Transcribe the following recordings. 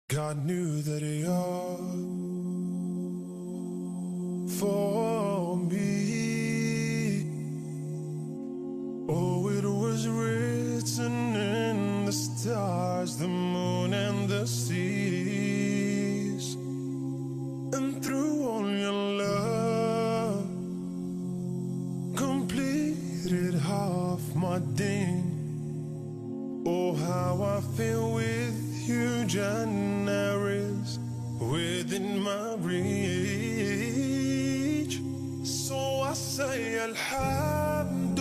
God knew that you're for me. Oh, it was written in the stars, the moon and the seas. And through all your love, completed half my day. Oh, how I feel with you, January's within my reach. So I say Alhamdulillah,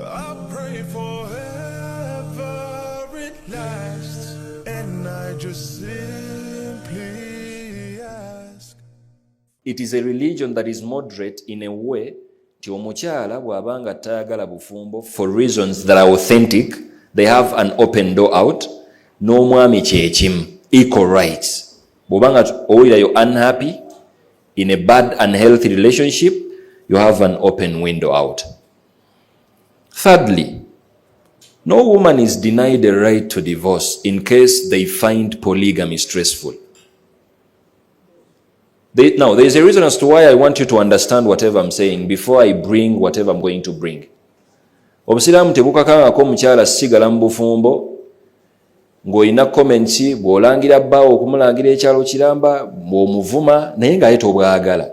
I pray forever it lasts, and I just simply ask. It is a religion that is moderate in a way ti omukyala bw'abanga tayagala bufumbo for reasons that are authentic, they have an open door out. N'omwami kyekimu, equal rights. Bw'obanga owulira you're unhappy in a bad unhealthy relationship, you have an open window out. Thirdly, no woman is denied the right to divorce in case they find polygamy stressful. Now, there is a reason as to why I want you to understand whatever I'm saying before I bring whatever I'm going to bring. Obusiraamu tebukakangako omukyala sigala mu bufumbo ng'olina comments bw'olangira bbaawo okumulangira ekyalo kiramba bw'omuvuma naye ng'ate tobwagala.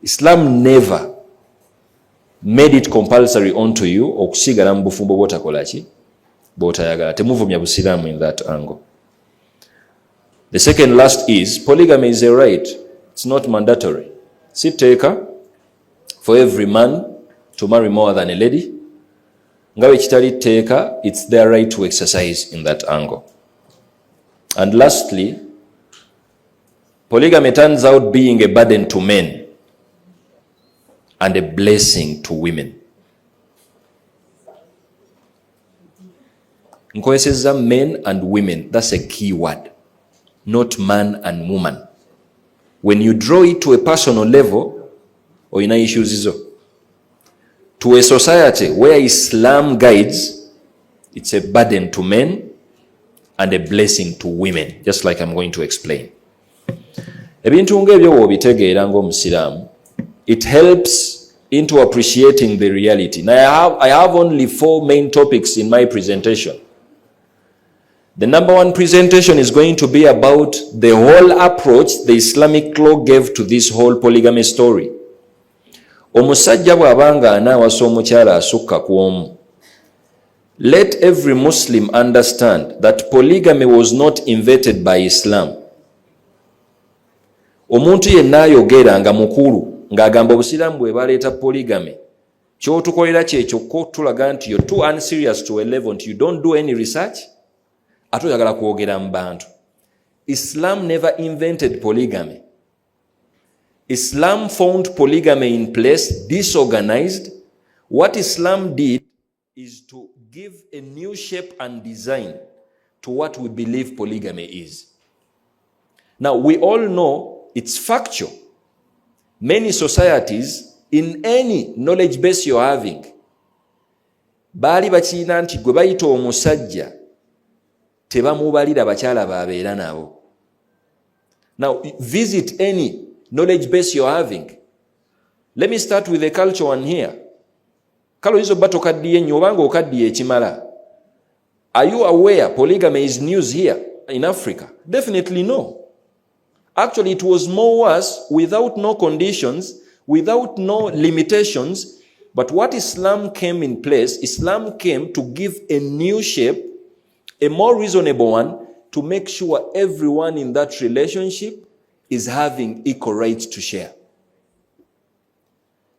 Islam never made it compulsory onto you okusigala mu bufumbo bw'otakola ki bw'otayagala. Temuvumya busiraamu in that angle. The second last is polygamy is a right. It's not mandatory. Siteeka for every man to marry more than a lady. Ngawe kitali teeka, it's their right to exercise in that angle. And lastly, polygamy turns out being a burden to men and a blessing to women. Nkweseza men and women, that's a key word, not man and woman. When you draw it to a personal level, oyina issues izo. To a society where Islam guides, it's a burden to men and a blessing to women, just like I'm going to explain. Ebintu ngebyo bw'obitegeera ng'omusiraamu, it helps into appreciating the reality. Now I have only 4 main topics in my presentation. The number 1 presentation is going to be about the whole approach the Islamic law gave to this whole polygamy story. Omusajja bw'abanga anaawasa omukyala asukka ku omu. Let every Muslim understand that polygamy was not invented by Islam. Omuntu yenna ayogera nga mukulu ng'agamba obusiraamu bwe baleeta polygamy, ky'otukolera kyekyo tulaga nti you're too unserious to a level nti you don't do any research. Ate oyagala kwogera mu bantu. Islam never invented polygamy. Islam found polygamy in place, disorganized. What Islam did is to give a new shape and design to what we believe polygamy is. Now, we all know it's factual. Many societies, in any knowledge base you're having, baali bakiina nti gwe bayita omusajja tebamubalira bakyala babeera nabo. Now, visit any knowledge base you're having. Let me start with the culture one here. Kalo hizo bato kaddiye nnyo obanga okaddiye ekimala. Are you aware polygamy is news here in Africa? Definitely no. Actually, it was more worse without no conditions, without no limitations. But what Islam came in place, Islam came to give a new shape, a more reasonable one, to make sure everyone in that relationship is having equal rights to share.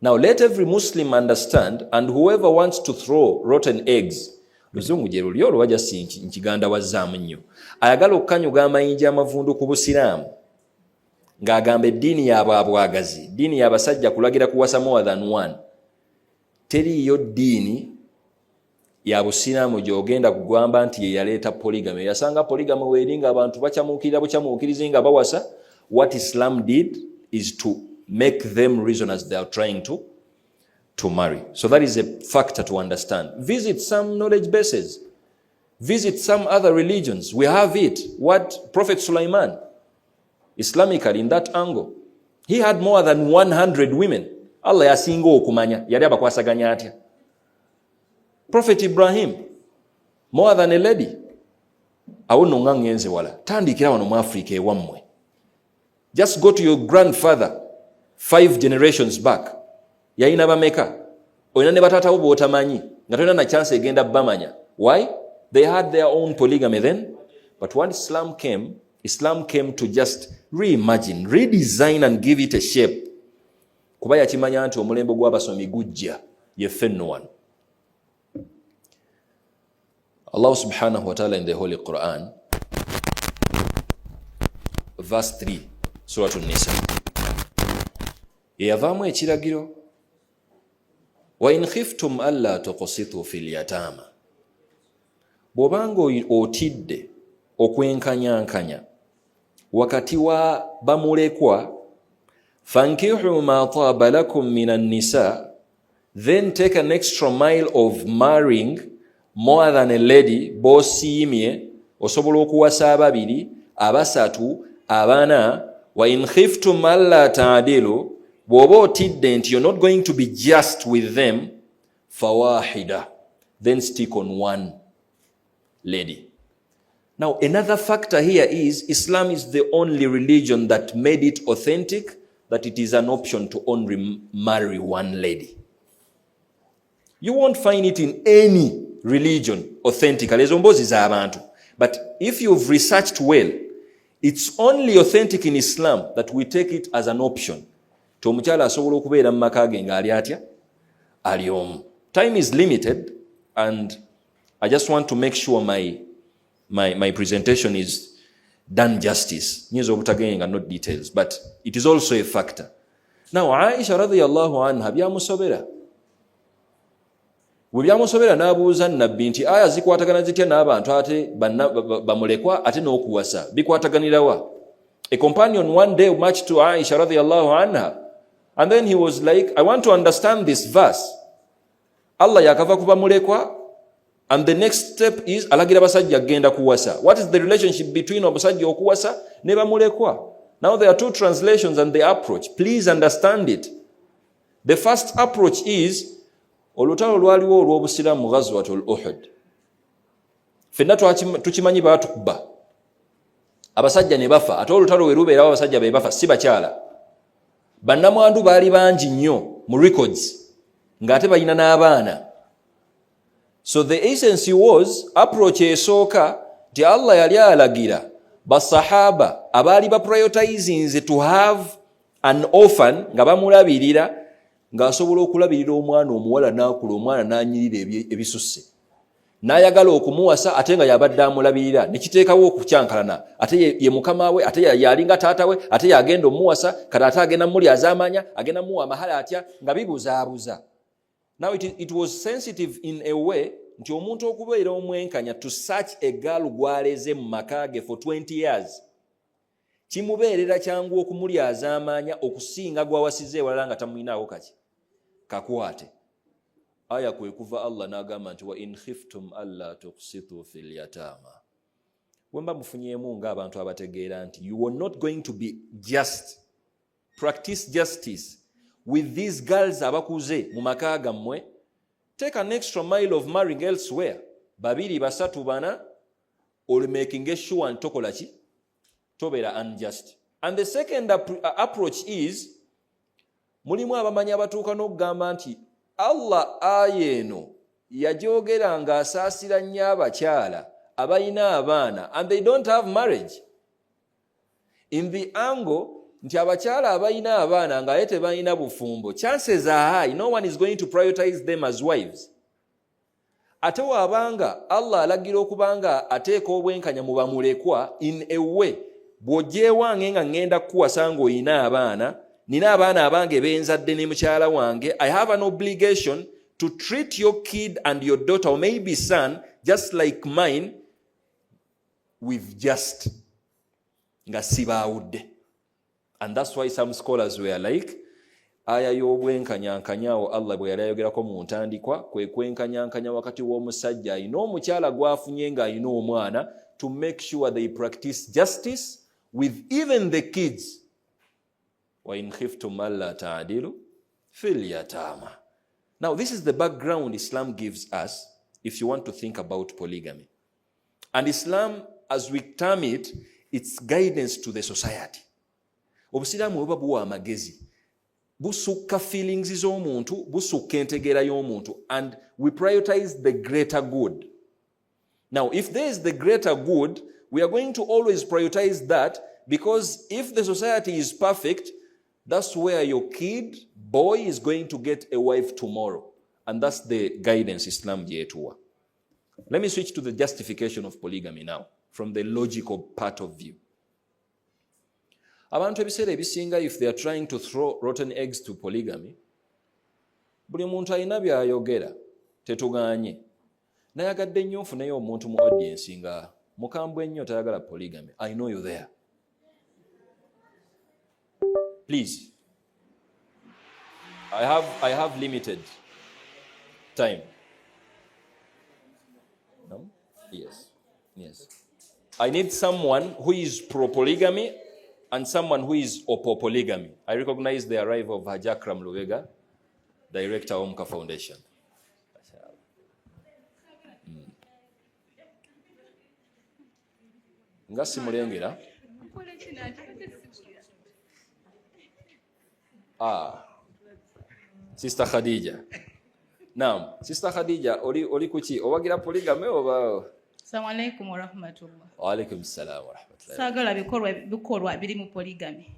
Now let every Muslim understand, and whoever wants to throw rotten eggs, luzungu gye luli olwaja nkiganda wazzaamu nnyo, ayagala okukanyuga amayinja amavundu ku busiraamu ng'agamba eddiini y'abwagazi, ddiini y'abasajja kulagira kuwasa more than one. Teriiyo ddiini ya busiraamu gy'ogenda kugamba nti ye yaleeta polygamy. Yasanga polygamy weeri ng'abantu bakyamuukirira bukyamuukirizi nga bawasa. What Islam did is to make them reason as they are trying to marry. So that is a factor to understand. Visit some knowledge bases. Visit some other religions. We have it. What Prophet Sulaiman, Islamically, in that angle, he had more than 100 women. Allah yasinga okumanya yali abakwasaganya atya. Prophet Ibrahim, more than a lady. Awo nonga ngenze wala. Tandikira wano mu Africa ewammwe. Just go to your grandfather 5 generations back. Yalina bameka. Oyina ne batatawo b'otamanyi nga tolina na chance egenda bamanya. Why? They had their own polygamy then. But when Islam came to just reimagine, redesign and give it a shape. Kuba yakimanya nti omulembe gw'abasomi gujja yeffe nno wano. Allah subhanahu wa ta'ala in the Holy Quran, verse 3, Surah An-Nisa. Yavaamu ekiragiro. Wa in khiftum alla tuqsitu fil yatama. Bw'obanga otidde okwenkanyankanya wakati wa bamulekwa, fankihu ma taba lakum minan nisa, then take an extra mile of marrying more than a lady, bosiimye osobola okuwasa ababiri, abasatu, abana. Wa in khiftum alla ta'dilu, bw'oba otidde nti you're not going to be just with them, fawahida, then stick on one lady. Now, another factor here is Islam is the only religion that made it authentic that it is an option to only marry one lady. You won't find it in any religion authentically. But if you've researched well, it's only authentic in Islam that we take it as an option. Time is limited, and I just want to make sure my presentation is done justice. Not details, but it is also a factor. Now, Aisha radhiyallahu anha byamusobera. Bwe byamusobera n'abuuza nnabbi nti aya zikwatagana zitya n'abantu ate bamulekwa ate n'okuwasa bikwataganira wa? A companion one day marched to Aisha radhiyallahu anha, and then he was like, I want to understand this verse. Allah yakava ku bamulekwa, and the next step is alagira basajja genda kuwasa. What is the relationship between abasajja okuwasa ne bamulekwa? Now there are 2 translations and the approach. Please understand it. The first approach is olutalo lwaliwo olw'obusiramu ghazwatul Uhud. Fenna tukimanyi baatukuba. Abasajja ne bafa. Ate olutalo we lubeerawo abasajja be bafa si bakyaala. Bannamwandu baali bangi nnyo mu records ng'ate balina n'abaana. So the essence was approach esooka ti Allah yali alagira basahaba abaali prioritizing to have an orphan nga bamulabirira ng'asobola okulabirira omwana omuwala n'akula omwana n'anyirira ebisusse. N'ayagala okumuwasa ate nga yabadde amulabirira ne kiteekawo okukyankalana ate ye mukama we ate yalinga taata we ate yagenda omuwasa kati ate agenda mulyaza amanya agenda muwa amahala atya nga bibuzaabuza. Now it was sensitive in a way nti omuntu okubeera omwenkanya to such a girl gwaleze mu makage for 20 years kimubeerera kyangu okumulyaza amanya okusinga gwawasize ewalala nga tamuyinaako kaki kakwate. Aya kwe kuva Allah n'agamba nti wa in khiftum alla tuqsitu fil yatama. Wemba mufunyeemu ng'abantu abategeera nti you are not going to be just, practice justice with these girls abakuze mu maka gammwe, take an extra mile of marrying elsewhere. Babiri, basatu, bana, or making sure ntokola ki tobeera unjust. And the second approach is mulimu abamanyi abatuuka n'okugamba nti Allah ayeno yajogera ng'asaasira nnyo abakyala abalina abaana and they don't have marriage. In the angle nti abakyala abalina abaana nga ate balina bufumbo, chances are high no one is going to prioritize them as wives. Ate wabanga Allah alagira okubanga ateeka obwenkanya mu bamulekwa in a way bw'ogyewange nga ngenda kukuwasa ng'olina abaana, nina abaana abange benzadde ne mukyala wange, I have an obligation to treat your kid and your daughter or maybe son just like mine with just nga sibaawudde. And that's why some scholars were like, aya y'obwenkanyankanyaawo Allah bwe yali ayogerako mu ntandikwa kwe kwenkanyankanya wakati w'omusajja alina omukyala gw'afunye ng'alina omwana to make sure they practice justice with even the kids. Wa in khiftum alla ta'dilu fil yatama. Now this is the background Islam gives us if you want to think about polygamy. And Islam, as we term it, it's guidance to the society. Obusiraamu buba buwa amagezi. Busukka feelings z'omuntu, busukka entegeera y'omuntu, and we prioritize the greater good. Now, if there is the greater good, we are going to always prioritize that, because if the society is perfect, that's where your kid, boy, is going to get a wife tomorrow. And that's the guidance Islam yetuwa. Let me switch to the justification of polygamy now, from the logical part of view. Abantu ebiseera ebisinga, if they are trying to throw rotten eggs to polygamy, buli muntu alina by'ayogera, tetugaanye. Nayagadde nnyo nfuneyo omuntu mu audience nga mukambwe nnyo tayagala polygamy. I know you there. Please. I have limited time. No? Yes. Yes. I need someone who is pro-polygamy and someone who is oppo-polygamy. I recognize the arrival of Hajakram Lubega, Director, Omka Foundation. Ngasi mulengera. Sister Khadija. Naam, Sister Khadija, oli kuki owagira polygamy oba? Assalamu alaikum wa rahmatullah. Wa alaikum salam wa rahmatullah. Sagala bikolwa biri mu polygamy.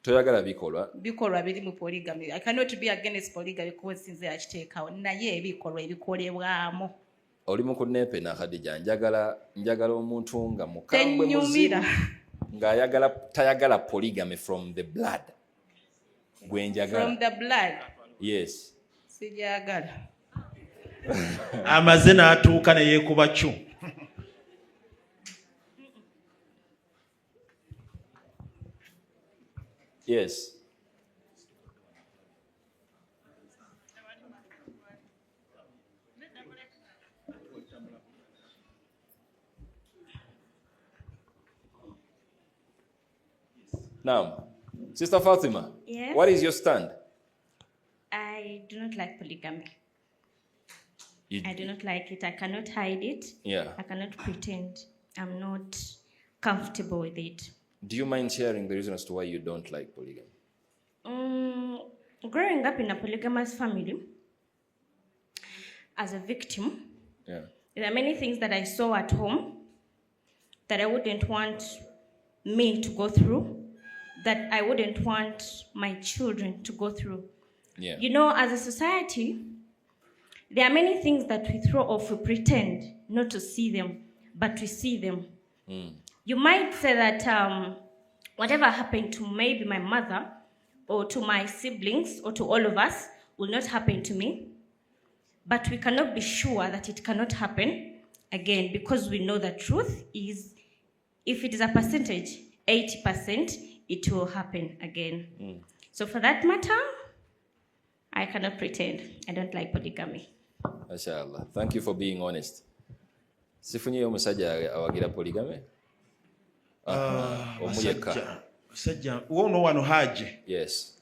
Toyagala bikolwa? Bikolwa biri mu polygamy. I cannot be against polygamy because since akiteekawo naye ebikolwa ebikolebwamu. Oli mu kunepe na Khadija, njagala omuntu nga mukambwe muzimu ng'ayagala tayagala polygamy from the blood. Gwenjagala. From the blood? Yes. Sijagala. Amaze n'atuuka ne yeekuba ccu. Yes. Now, Sister Fatima, yes? What is your stand? I do not like polygamy. I do not like it. I cannot hide it. Yeah. I cannot pretend. I'm not comfortable with it. Do you mind sharing the reason as to why you don't like polygamy? Growing up in a polygamous family, as a victim, there are many things that I saw at home that I wouldn't want me to go through, that I wouldn't want my children to go through. Yeah. You know, as a society, there are many things that we throw off. We pretend not to see them, but we see them. You might say that whatever happened to maybe my mother or to my siblings or to all of us will not happen to me. But we cannot be sure that it cannot happen again, because we know the truth is, if it is a percentage, 80%, it will happen again. So for that matter, I cannot pretend. I don't like polygamy. MashaAllah. Thank you for being honest. Sifunye omusajja awagira polygamy? Musajja wono wano Haji. Yes.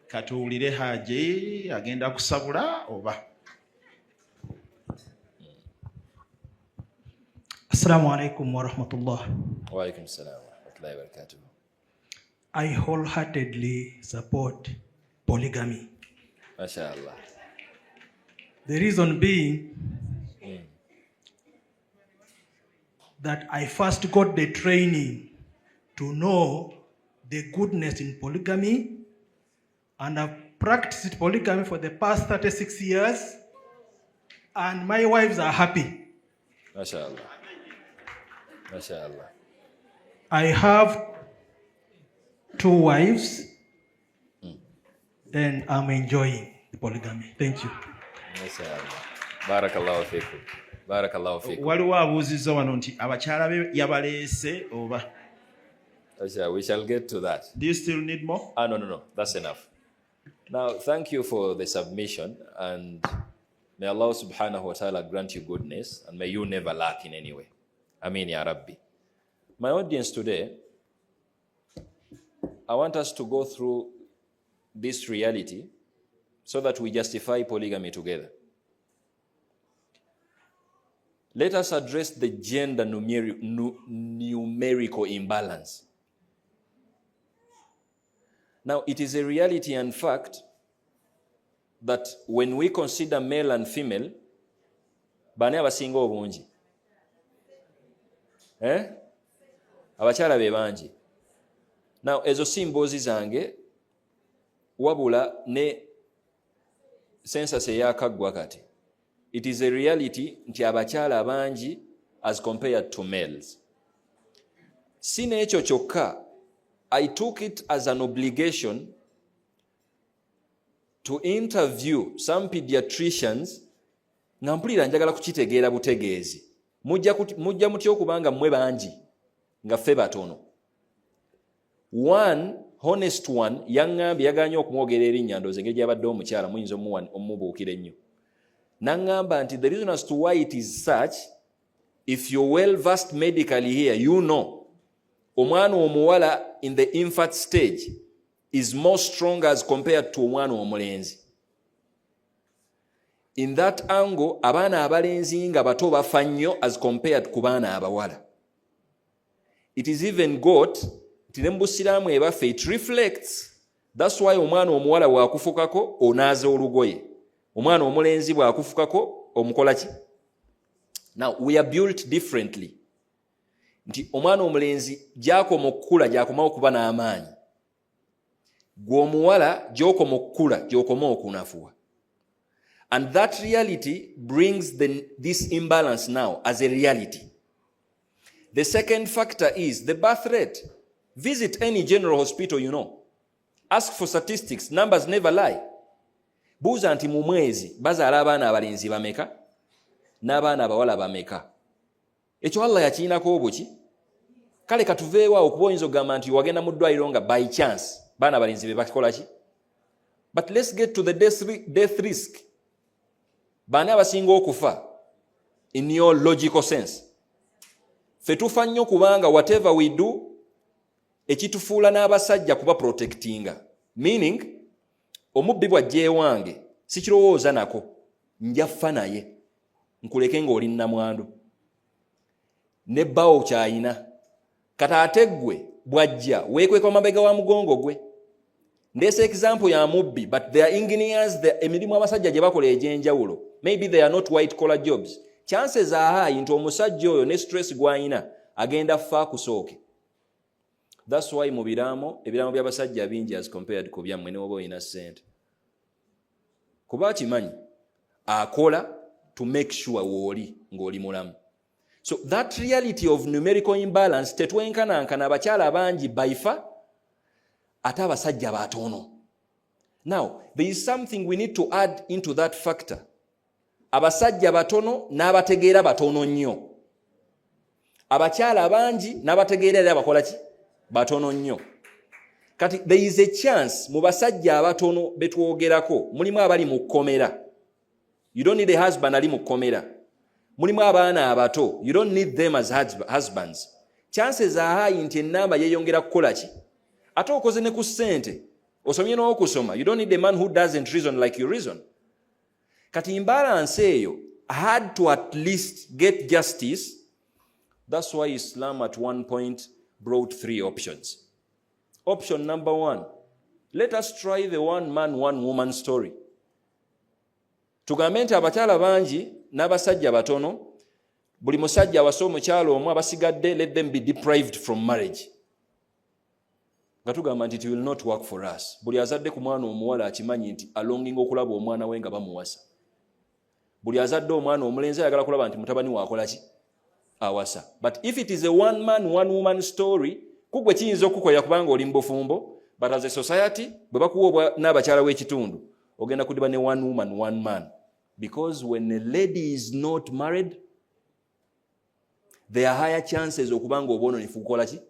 Katuwulire Haji agenda kusabula oba? Assalamu alaikum wa rahmatullah. Wa alaikum salam wa rahmatullahi wa barakatuh. I wholeheartedly support polygamy. MashaAllah. The reason being that I first got the training to know the goodness in polygamy, and I've practiced polygamy for the past 36 years, and my wives are happy. MashaAllah. MashaAllah. I have 2 wives, and I'm enjoying the polygamy. Thank you. MashaAllah. Barakallahu fikum. Barakallahu fikum. Waliwo abuuzizza wano nti abakyala be yabaleese oba? We shall get to that. Do you still need more? No. That's enough. Now, thank you for the submission, and may Allah subhanahu wa ta'ala grant you goodness, and may you never lack in any way. Ameen ya Rabbi. My audience today, I want us to go through this reality so that we justify polygamy together. Let us address the gender numerical imbalance. Now, it is a reality and fact that when we consider male and female, bani abasinga obungi? Abakyala be bangi. Now, ezo si mboozi zange wabula ne census eyakaggwa kati. It is a reality nti abakyala bangi as compared to males. Si n'ekyo kyokka, I took it as an obligation to interview some pediatricians nga mpulira njagala kukitegeera butegeezi. Mujja mutya okubanga mmwe bangi nga ffe batono. One honest one yaŋŋambye yaganye okumwogera erinnya ndowooza engeri gy'abadde omukyala muyinza omubuukira ennyo. N'aŋŋamba nti the reason as to why it is such, if you're well versed medically here, you know omwana omuwala in the infant stage is more strong as compared to omwana omulenzi. In that angle, abaana abalenzi nga bato bafa nnyo as compared ku baana abawala. It is even got nti ne mu busiraamu ebaffe it reflects. That's why omwana omuwala bw'akufukako onaaza olugoye, omwana omulenzi bw'akufukako omukola ki? Now, we are built differently. Nti omwana omulenzi gy'akoma okukula gy'akoma okuba n'amaanyi, gwe omuwala gy'okoma okukula gy'okoma okunafuwa. And that reality brings this imbalance now as a reality. The second factor is the birth rate. Visit any general hospital you know. Ask for statistics. Numbers never lie. Buuza nti mu mwezi bazaala abaana abalenzi bameka n'abaana abawala bameka. Ekyo Allah yakiinako obuki? Kale katuveewo okuba oyinza okugamba nti wagenda mu ddwaliro nga by chance baana abalenzi be bakola ki? But let's get to the death risk. Baani abasinga okufa in your logical sense? Ffe tufa nnyo kubanga whatever we do ekitufuula n'abasajja kuba protectinga. Meaning, omubbi bw'ajja ewange sikirowooza nako, njaffa naye nkuleke ng'oli nnamwandu ne bbawo kyayina kati ate ggwe bw'ajja weekweka amabega wa mugongo gwe. Ndeesa example ya mubbi, but they are engineers, emirimu abasajja gye bakola egy'enjawulo. Maybe they are not white collar jobs. Chances are high nti omusajja oyo ne stress gw'ayina agenda ffa kusooke. That's why mu biraamo by'abasajja bingi as compared ku byammwe ne oba oyina ssente. Kuba kimanyi akola to make sure wooli ng'oli mulamu. So that reality of numerical imbalance tetwenkanankana abakyala bangi baifa ate abasajja batono. Now, there is something we need to add into that factor. Abasajja batono n'abategeera batono nnyo. Abakyala bangi n'abategeera era bakola ki? Batono nnyo. Kati there is a chance mu basajja abatono betwogerako mulimu abali mu kkomera. You don't need a husband ali mu kkomera. Mulimu abaana abato. You don't need them as husbands. Chances are high nti ennamba yeeyongera kukola ki? Ate okoze ne ku ssente. Osomye n'okusoma. You don't need a man who doesn't reason like you reason. Kati imbalance eyo had to at least get justice. That's why Islam at one point brought 3 options. Option number 1, let us try the one man, one woman story. Tugambe nti abakyala bangi n'abasajja batono, buli musajja awasa omukyala omu abasigadde, let them be deprived from marriage. Nga tugamba nti it will not work for us. Buli azadde ku mwana omuwala akimanyi nti alonginga okulaba omwana we nga bamuwasa. Buli azadde omwana omulenzi ayagala kulaba nti mutabani waakola ki? Awasa. But if it is a one man, one woman story, kugwe kiyinza okukolera kubanga oli mu bufumbo, but as a society, bwe bakuwa n'abakyala w'ekitundu, ogenda kudiba ne one woman, one man. Because when a lady is not married, there are higher chances okubanga obwononefu kukola ki?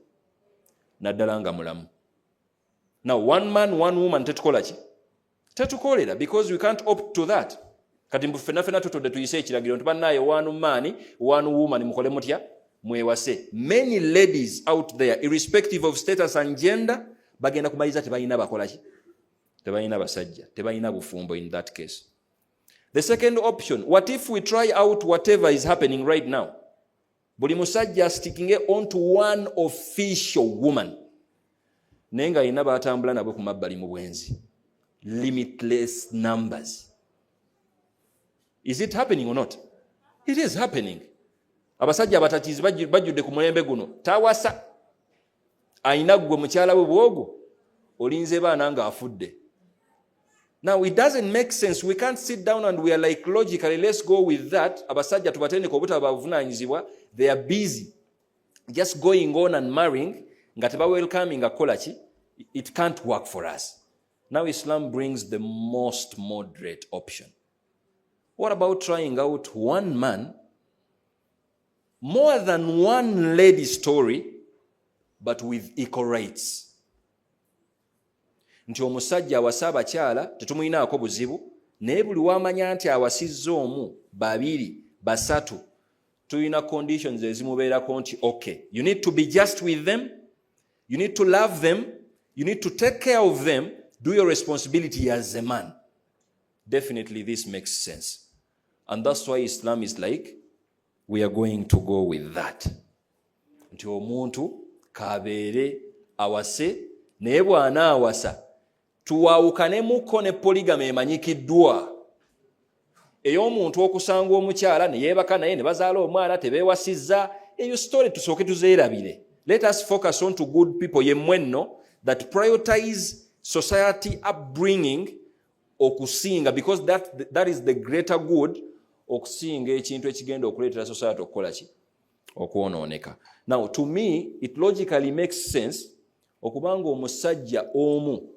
Naddala nga mulamu. Now, one man, one woman tetukola ki? tetukolera because we can't opt to that. Kati mbu ffenna tutudde tuyise ekiragiro nti bannaye one man one woman mukole mutya mwewase. Many ladies out there irrespective of status and gender bagenda kumaliriza tebalina bakola ki, tebalina basajja, tebalina bufumbo in that case. The second option, what if we try out whatever is happening right now? Buli musajja sticking on to one official woman. Nenga ina batambula nabo ku mabbali mu bwenzi. Limitless numbers. Is it happening or not? It is happening. Abasajja abatatizi bajjudde ku mulembe guno. Tawasa. Ayina gwe mukyala we bwogo. Olinze baana nga afudde. Now it doesn't make sense. We can't sit down and we are like logically let's go with that. Abasajja tubatende ko butabavunanyizibwa. They are busy just going on and marrying. Nga teba welcoming akola ki. It can't work for us. Now Islam brings the most moderate option. What about trying out one man, more than one lady story, but with equal rights? Nti omusajja awasa abakyala tetumuyinaako buzibu, naye buli wamanya nti awasizza omu, babiri, basatu, tuyina conditions ezimubeerako nti okay, you need to be just with them, you need to love them, you need to take care of them, do your responsibility as a man. Definitely this makes sense. And that's why Islam is like, we are going to go with that. Nti omuntu kabeere awase, naye bwana awasa, tuwaawukanemuko ne polygamy emanyikiddwa. Ey'omuntu okusanga omukyala ne yeebaka naye ne bazaala omwana tebeewasizza, eyo story tusooke tuzeerabire. Let us focus on to good people yemmwenno that prioritize society upbringing okusinga, because that is the greater good, okusinga ekintu ekigenda okuleetera society okukola ki, okwonooneka. Now to me it logically makes sense okubanga omusajja omu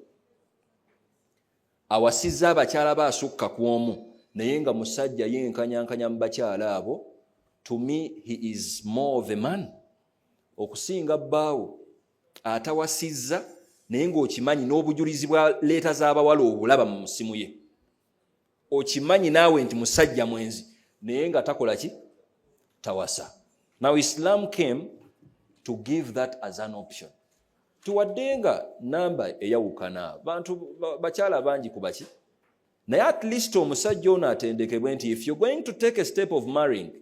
awasizza abakyala baasukka ku omu naye nga musajja yenkanyankanya mu bakyala abo. To me he is more of a man okusinga bbaawo atawasizza naye ng'okimanyi n'obujulizi bwa leeta z'abawala obulaba mu musimu ye. Okimanyi naawe nti musajja mwenzi naye nga takola ki, tawasa. Now Islam came to give that as an option. Tuwadde nga namba eyawukana bantu bakyala bangi ku baki, naye at least omusajja ono atendekebwe nti if you're going to take a step of marrying,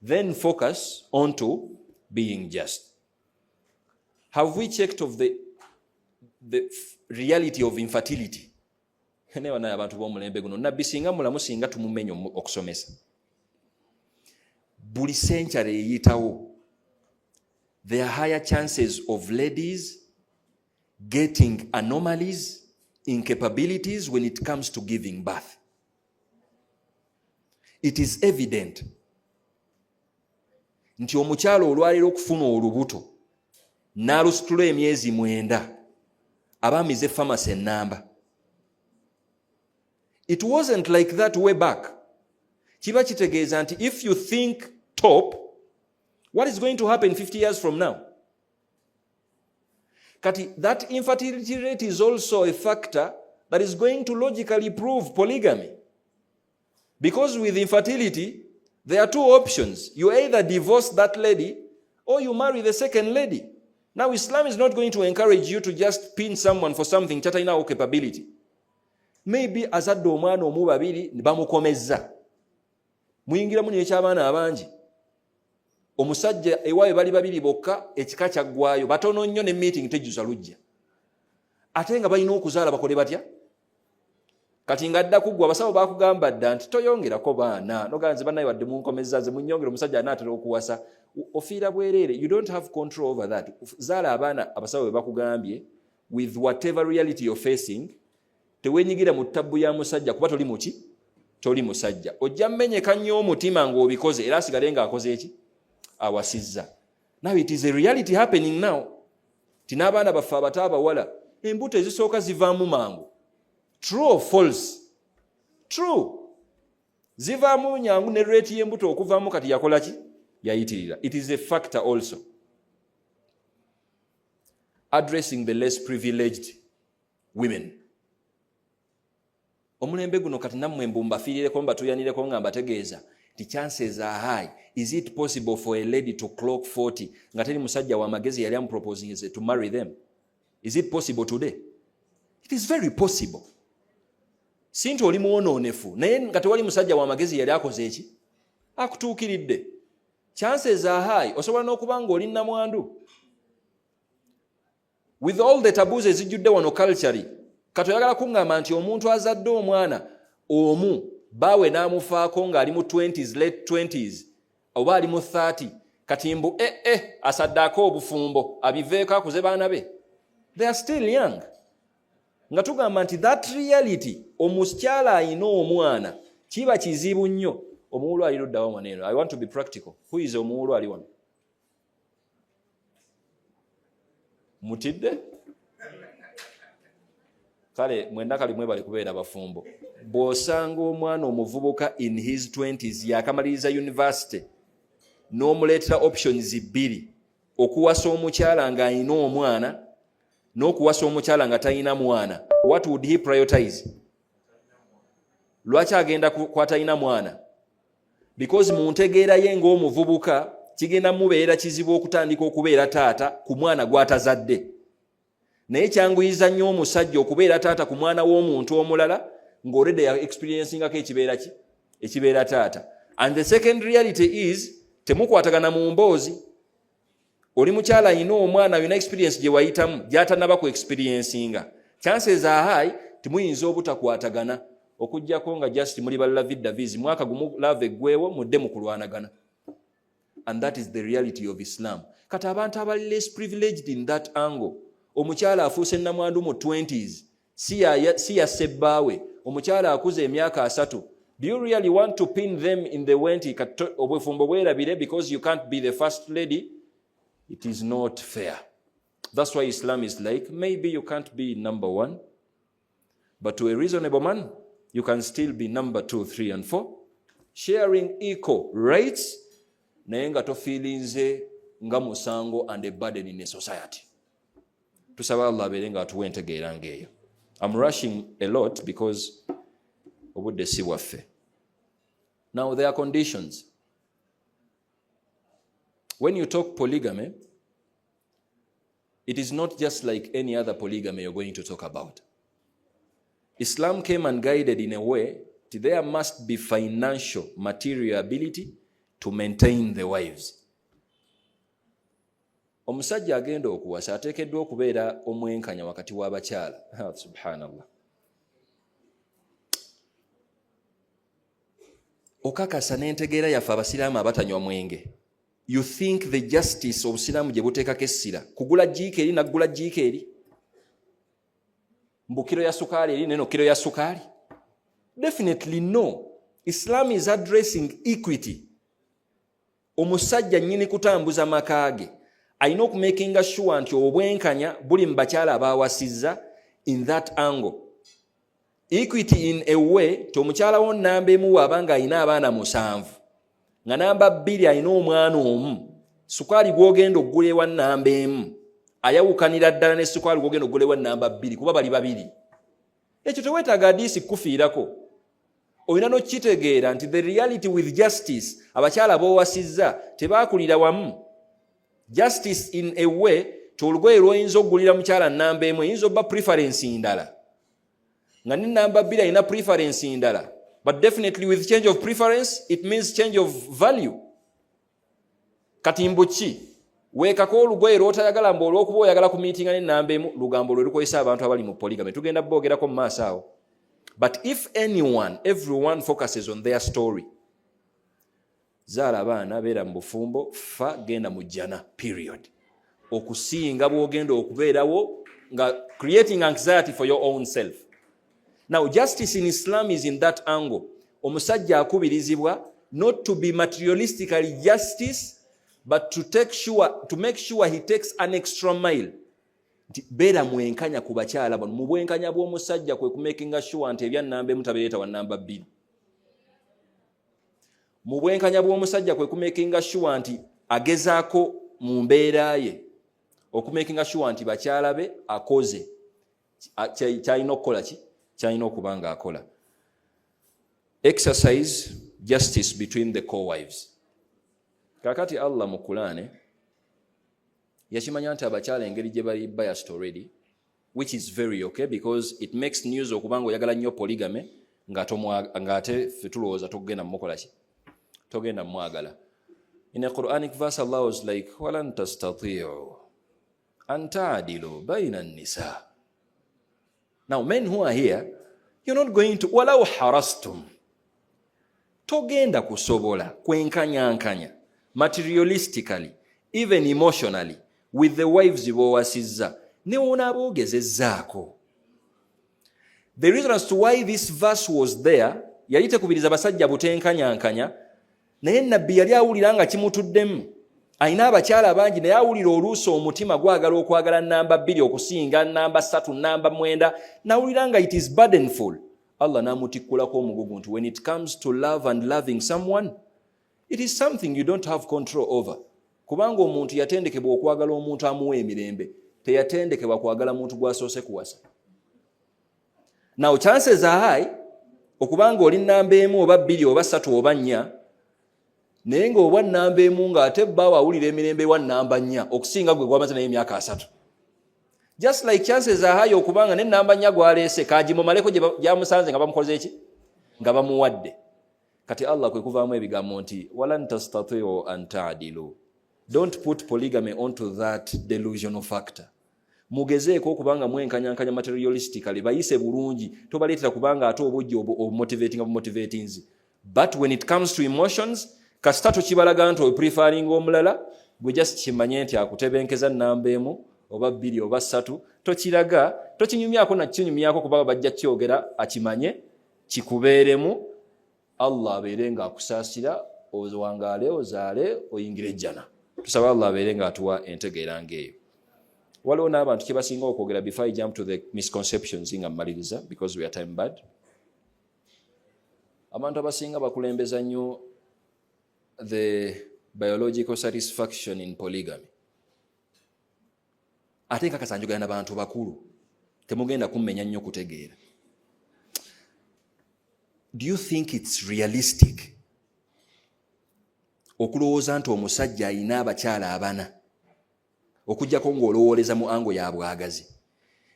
then focus on to being just. Have we checked of the reality of infertility? Newa naye abantu b'omulembe guno nabbi singa mulamu singa tumumenya okusomesa. Buli century eyitawo, there are higher chances of ladies getting anomalies, incapabilities when it comes to giving birth. It is evident nti omukyala olwalira okufuna olubuto n'alusitula emyezi 9 aba amize pharmacy ennamba. It wasn't like that way back. Kiba kitegeeza nti if you think top, what is going to happen 50 years from now? Kati that infertility rate is also a factor that is going to logically prove polygamy. Because with infertility, there are two options. You either divorce that lady or you marry the second lady. Now Islam is not going to encourage you to just pin someone for something chatalina capability. Maybe azadde omwana omu babiri bamukomezza. Muyingiramu n'ekyabaana abangi. Omusajja ewaayo bali babiri bokka ekika kyaggwaayo batono nnyo ne meeting tejjuza lujja. Ate nga balina okuzaala bakole batya? Kati nga adda kuggwa abasawo baakugamba dda nti toyongerako baana. Noganze bannaye wadde munkomezza ze munnyongera omusajja anaatera okuwasa. Ofiira bwereere. You don't have control over that. Zaala abaana abasawo be bakugambye with whatever reality you're facing. Tewenyigira mu ttabbu ya musajja kuba toli muki? Toli musajja. Ojja mmenyeka nnyo omutima ng'obikoze era asigale ng'akoze eki? Awasizza. Now it is a reality happening now. Tinaabaana baffe abato abawala embuto ezisooka zivaamu mangu. True or false? True. Zivaamu nyangu ne rate y'embuto okuvaamu kati yakola ki? Yayitirira. It is a factor also. Addressing the less privileged women. omulembe guno kati nammwe mbumbafiirireko mbatuyanireko nga mbategeeza the chances are high. Is it possible for a lady to clock 40 nga teri musajja wa magezi yali amuproposing to marry them? Is it possible today? It is very possible. Sinti oli muwonoonefu naye nga tewali musajja wa magezi yali akoze eki akutuukiridde. Chances are high osobola n'okuba ng'oli nnamwandu. With all the taboos ezijjudde wano culture, kati oyagala kuŋŋamba nti omuntu azadde omwana omu baawe n'amufaako ng'ali mu 20s, late 20s oba ali mu 30, kati mbu asaddaako obufumbo abiveeko akuze baana be. They are still young. Nga tugamba nti that reality omukyala ayina omwana kiba kizibu nnyo. Omuwulu ali luddawo mwaneeno. I want to be practical. Who is omuwulu ali wano? Mutidde? Kale mwenda kali mwebale kubeera bafumbo. Bw'osanga omwana omuvubuka in his 20s yakamaliriza university n'omuleetera options bbiri, okuwasa omukyala ng'ayina omwana n'okuwasa omukyala nga talina mwana, what would he prioritize? Lwaki agenda kwatayina mwana? Because mu ntegeera ye ng'omuvubuka kigenda mubeera kizibu okutandika okubeera taata ku mwana gw'atazadde. Naye kyanguyiza nnyo omusajja okubeera taata ku mwana w'omuntu omulala ng'olredde ya experiencingako ekibeera taata. And the second reality is temukwatagana mu mboozi. Oli mukyala ayina omwana ayina experience gye wayitamu gy'atanaba ku experiencinga. Chances are high timuyinza obutakwatagana okujjako nga just muli balala vidda vizi mwaka gumu love eggwewo mudde mu kulwanagana. And that is the reality of Islam. Kati abantu abali less privileged in that angle. Omukyala afuuse nnamwandu mu 20s si ya sebbaawe. Omukyala akuze emyaka 3. Do you really want to pin them in the wenti obwefumbo bwerabire because you can't be the first lady? It is not fair. That's why Islam is like, maybe you can't be number 1, but to a reasonable man, you can still be number 2, 3, and 4, sharing equal rights, naye nga tofiirinze nga musango and a burden in a society. Tusaba Allah abeere nga atuwa entegeera ng'eyo. I'm rushing a lot because obudde si bwaffe. Now there are conditions. When you talk polygamy, it is not just like any other polygamy you're going to talk about. Islam came and guided in a way that there must be financial, material ability to maintain the wives. Omusajja agenda okuwasa ateekeddwa okubeera omwenkanya wakati w'abakyala. Subhanallah. Okakasa n'entegeera yaffe abasiraamu abatanywa mwenge. You think the justice of Islam gye buteekako essira kugula jiika eri naggula jiika eri? Mbu kiro ya sukaali eri neno kiro ya sukaali? Definitely no. Islam is addressing equity. Omusajja nnyini kutambuza makaage alina okumakinga sure nti obwenkanya buli mu bakyala abaawasizza in that angle. Equity in a way ti omukyala wo nnamba emu waabanga alina abaana 7 nga namba 2 alina omwana omu, sukaali gw'ogenda oggula ewa nnamba emu ayawukanira ddala ne sukaali gw'ogenda oggula ewa nnamba 2 kuba bali babiri. Ekyo teweetaaga hadiisi kufiirako. Olina n'okitegeera nti the reality with justice abakyala boowasizza tebaakulira wamu. Justice in a way ti olugoye lw'oyinza oggulira mukyala nnamba emu eyinza obba preference ndala nga ne nnamba 2 alina preference ndala. But definitely with change of preference, it means change of value. Kati mbuki weekako olugoye lw'otayagala mbu olw'okuba oyagala ku meetinga n'ennamba emu, lugambo lwe lukozesa abantu abali mu polygamy. Tugenda boogerako mu maaso awo. But if everyone focuses on their story, zaala abaana beera mu bufumbo, fa genda mu jjana, period. Okusinga bw'ogenda okubeerawo nga creating anxiety for your own self. Now, justice in Islam is in that angle. Omusajja akubirizibwa not to be materialistically justice, but to make sure he takes an extra mile. Beera mwenkanya ku bakyala bano. Mu bwenkanya bw'omusajja kwe kumakinga sure nti ebya nnamba emu tabireeta wa nnamba 2. Mu bwenkanya bw'omusajja kwe kumakinga sure nti agezaako mu mbeera ye okumakinga sure nti bakyala be akoze kyalina okukola ki? Kyalina okuba ng'akola. exercise justice between the co-wives. Kakati Allah mu Qur'an yakimanya nti abakyala engeri gye bali biased already, which is very okay because it makes news okubanga oyagala nnyo polygamy ng'ate ffe tulowooza togenda mukola ki, togenda mwagala. In a Quranic verse, Allah was like, وَلَن تَسْتَطِيعُوا أَن تَعْدِلُوا بَيْنَ النِّسَاءِ. Now, men who are here, you're not going to, وَلَوْ حَرَسْتُمْ. Togenda kusobola, kwenkanyankanya, materialistically, even emotionally, with the wives bowasizza, ne onaboogezezzaako. The reason as to why this verse was there, yali tekubiriza basajja butenkanyankanya, naye nabbi yali awulira nga kimutuddemu. Ayina abakyala bangi naye awulira oluusi omutima gwagala okwagala namba 2 okusinga namba 3 namba 9, nawulira nga it is burdenful. Allah namutikkulako omugugu nti when it comes to love and loving someone, it is something you don't have control over. Kubanga omuntu yatendekebwa okwagala omuntu amuwa emirembe, teyatendekebwa kwagala muntu gwasoose kuwasa. Now chances are high okubanga oli namba 1 oba 2 oba 3 oba 4, naye ng'obwa namba 1 ng'ate bbawo awulira emirembe wa namba 4 okusinga gwe gwamaze naye emyaka 3. Just like chances are high okubanga ne namba 4 gwaleese kaagimumaleko gyamusanze nga bamukoze eki, nga bamuwadde. Kati Allah kwe kuvaamu ebigambo nti walan tastati'u an ta'dilu. Don't put polygamy onto that delusional factor. Mugezeeko okubanga mwenkanyankanya materialistically, bayise bulungi, tobaleetera kubanga ate obujja obumotivatinga. But when it comes to emotions, kasita tukibalaga nti opreferring omulala, gwe just kimanye nti akutebenkeza namba 1 oba 2 oba 3, tokiraga, tokinyumyako na kinyumyako kubanga bajja kyogera akimanye, kikubeeremu, Allah abeere nga akusaasira, owangaale, ozaale, oyingire jjana. Tusaba Allah abeere nga atuwa entegeera ng'eyo. Waliwo n'abantu kye basinga okwogera before I jump to the misconceptions nga mmaliriza because we are time bad. Abantu abasinga bakulembeza nnyo the biological satisfaction in polygamy. Ate nkakasa njogera n'abantu bakulu, temugenda kummenya nnyo kutegeera. Do you think it's realistic okulowooza nti omusajja ayina abakyala 4 okujjako ng'olowooleza mu ango ya bwagazi?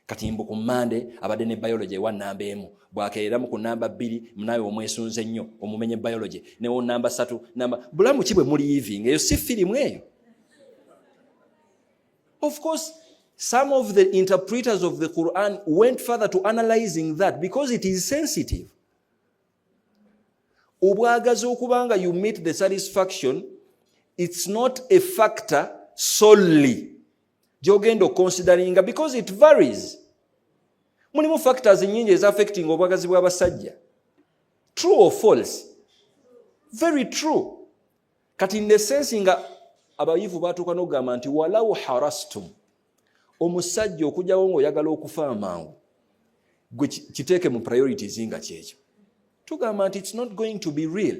Kati mbu ku Monday abadde ne biology ewa namba 1, bwakeereramu ku namba 2 munawe omwesunze nnyo omumenye biology, newo namba 3 namba bulamu ki bwe muli living, eyo si firimu eyo. Of course, some of the interpreters of the Quran went further to analyzing that because it is sensitive. Obwagazi okubanga you meet the satisfaction, it's not a factor solely gyogenda considering because it varies. Mulimu factors nyingi is affecting obwagazi bw'abasajja. True or false? Very true. Kati in the sense nga abayivu batuuka n'okugamba nti walau harastum, omusajja okujjawo ng'oyagala okufa amangu, gwe kiteeke mu priorities nga kyekyo. Tugamba nti it's not going to be real.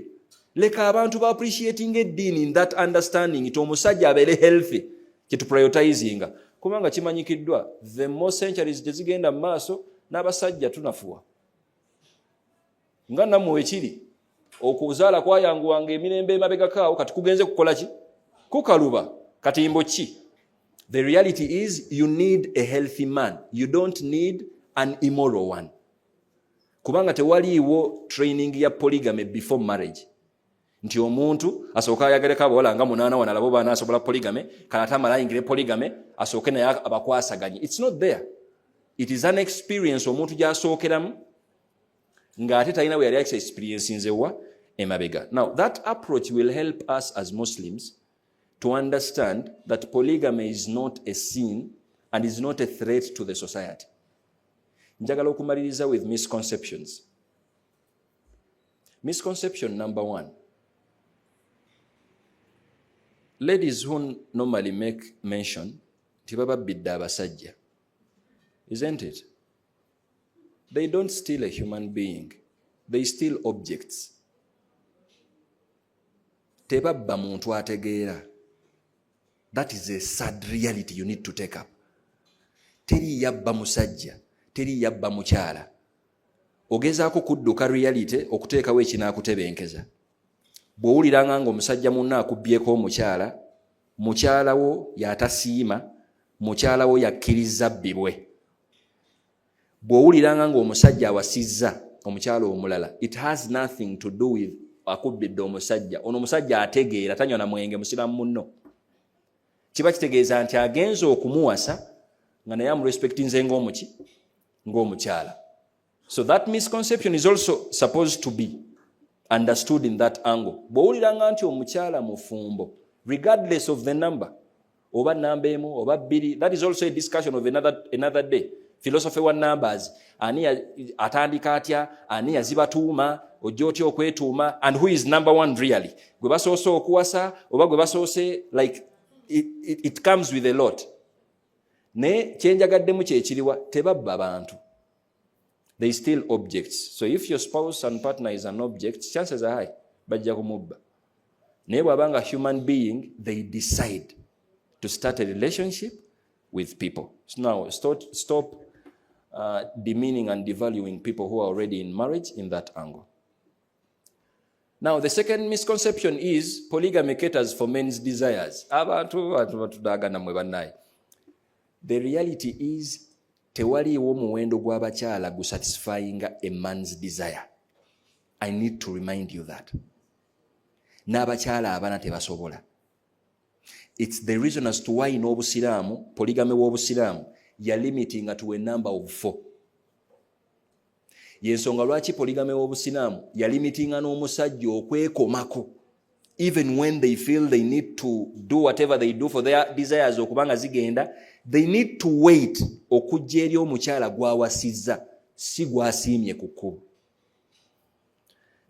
Leka abantu ba appreciating eddiini in that understanding nti omusajja abeere healthy kituprioritizinga. Kubanga kimanyikiddwa the more centuries tezigenda mu maaso n'abasajja tunafuwa. Nga nammwe ekiri okuzaala kwayanguwanga emirembe emabegakaawo, kati kugenze kukola ki? Kukaluba. Katimbo ki? The reality is you need a healthy man. You don't need an immoral one. Kubanga tewaliiwo training ya polygamy before marriage. Nti omuntu asooka ayagaleko abawala nga 8 wana labo baana asobola polygamy, kana tamala ayingire polygamy asooke naye abakwasaganye. It's not there. It is an experience omuntu gy'asookeramu ng'ate talina we yali experience nzewa emabega. Now that approach will help us as Muslims to understand that polygamy is not a sin and is not a threat to the society. Njagala okumaliriza with misconceptions. Misconception number 1. Ladies who normally make mention tibaba bidda abasajja. Isn't it? They don't steal a human being. They steal objects. Tebabba muntu ategeera. That is a sad reality you need to take up. Teri yabba musajja, teri yabba mukyala. ogezaako kudduka reality okuteekawo ekinaakutebenkeza. Bw'owuliranga ng'omusajja munna akubbyeko omukyala, mukyala wo yatasiima, mukyala wo yakkiriza bbibwe. Bw'owuliranga ng'omusajja awasizza omukyala omulala, it has nothing to do with akubbidde omusajja. Ono omusajja ategeera, tanywa na mwenge musiramu munno. Kiba kitegeeza nti agenza okumuwasa nga naye amurespectinze ng'omukyala. So that misconception is also supposed to be understood in that angle. Bw'owuliranga nti omukyala mufumbo, regardless of the number, oba namba emu oba bbiri, that is also a discussion of another day. Philosophy wa numbers, ani atandika atya, ani yazibatuuma, ojja otya okwetuuma, and who is number one really? Gwe basoose okuwasa oba gwe basoose, like it comes with a lot. Ne kyenjagaddemu kyekiriwa, tebabba bantu. They still objects. So if your spouse and partner is an object, chances are high bajja kumubba. Naye bw'abanga human being, they decide to start a relationship with people. So now stop demeaning and devaluing people who are already in marriage in that angle. Now the second misconception is polygamy caters for men's desires. The reality is tewaliiwo muwendo gw'abakyala gusatisfying a man's desire. I need to remind you that. N'abakyala abana tebasobola. It's the reason as to why in Obusiramu, polygamy w'Obusiramu, you're limiting to a number of 4. Yensonga lwaki polygamy w'Obusiramu, you're limiting n'omusajja okwekomako, even when they feel they need to do whatever they do for their desires okubanga zigenda, they need to wait okujja eri omukyala gwawasizza, si gwasiimye ku kkubo.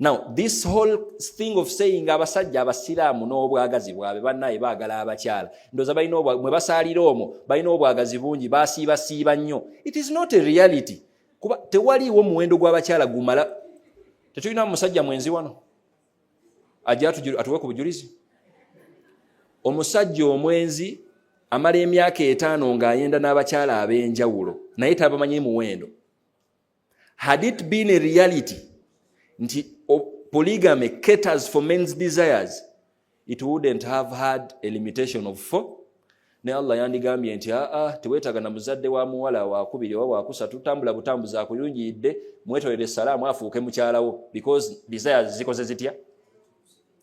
Now, this whole thing of saying abasajja abasiraamu n'obwagazi bwabwe bannaye baagala abakyala, ndowooza balina mwe basaalira omwo balina obwagazi bungi, basiibasiiba nnyo. It is not a reality. Kuba tewaliiwo muwendo gw'abakyala gumala. Tetulina musajja mwenzi wano ajja atuwe ku bujulizi. Omusajja omwenzi amala emyaka 5 ng'ayenda n'abakyala ab'enjawulo naye tabamanyi muwendo. Had it been a reality nti polygamy caters for men's desires, it wouldn't have had a limitation of 4. Ne Allah yandigambye nti teweetaga na muzadde wa muwala wakubiri wa wakusatu, tambula butambuza akuyungidde, mwetolere salaamu afuuke mukyalawo, because desires zikoze zitya.